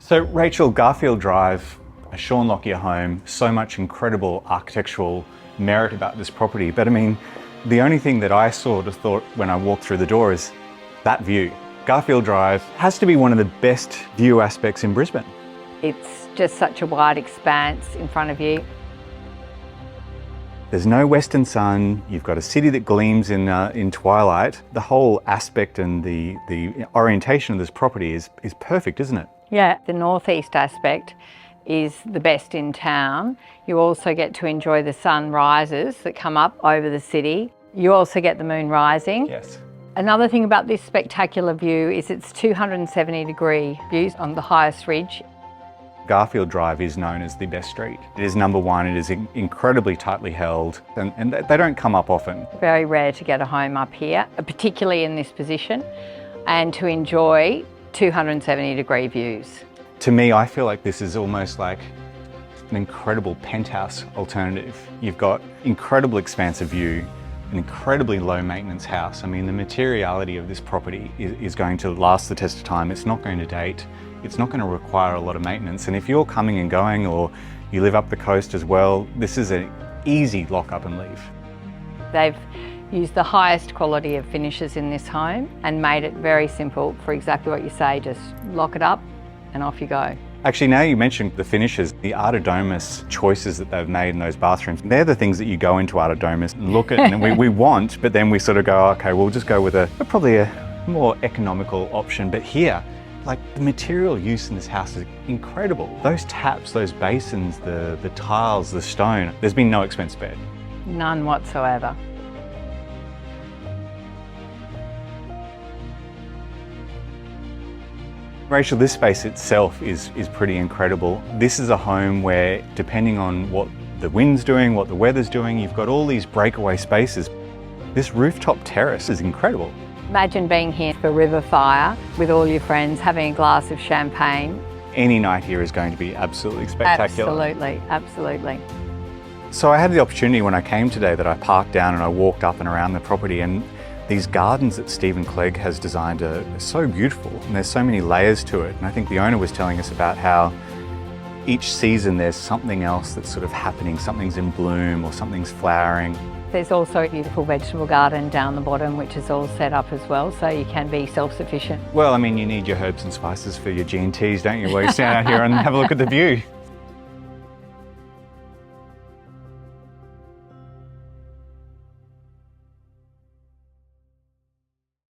So Rachel, Garfield Drive, a Sean Lockyer home, so much incredible architectural merit about this property. But I mean, the only thing that I sort of thought when I walked through the door is that view. Garfield Drive has to be one of the best view aspects in Brisbane. It's just such a wide expanse in front of you. There's no western sun, you've got a city that gleams in twilight. The whole aspect and the orientation of this property is perfect, isn't it? Yeah, the northeast aspect is the best in town. You also get to enjoy the sunrises that come up over the city. You also get the moon rising. Yes. Another thing about this spectacular view is it's 270-degree views on the highest ridge. Garfield Drive is known as the best street. It is number one, it is incredibly tightly held, and they don't come up often. Very rare to get a home up here, particularly in this position, and to enjoy 270-degree views. To me, I feel like this is almost like an incredible penthouse alternative. You've got incredible expansive view, an incredibly low maintenance house. I mean, the materiality of this property is going to last the test of time. It's not going to date. It's not going to require a lot of maintenance. And if you're coming and going, or you live up the coast as well, this is an easy lock up and leave. They've used the highest quality of finishes in this home and made it very simple for exactly what you say. Just lock it up and off you go. Actually, now you mentioned the finishes, the Artodomus choices that they've made in those bathrooms, they're the things that you go into Artodomus and look at and we want, but then we sort of go, okay, we'll just go with probably a more economical option. But here, like, the material use in this house is incredible. Those taps, those basins, the tiles, the stone, there's been no expense spared. None whatsoever. Rachel, this space itself is pretty incredible. This is a home where, depending on what the wind's doing, what the weather's doing, you've got all these breakaway spaces. This rooftop terrace is incredible. Imagine being here for river fire with all your friends, having a glass of champagne. Any night here is going to be absolutely spectacular. Absolutely, absolutely. So I had the opportunity when I came today that I parked down and I walked up and around the property, and these gardens that Stephen Clegg has designed are so beautiful, and there's so many layers to it. And I think the owner was telling us about how each season there's something else that's sort of happening, something's in bloom or something's flowering. There's also a beautiful vegetable garden down the bottom, which is all set up as well, so you can be self-sufficient. Well, I mean, you need your herbs and spices for your G&Ts, don't you? Well, you stand out here and have a look at the view.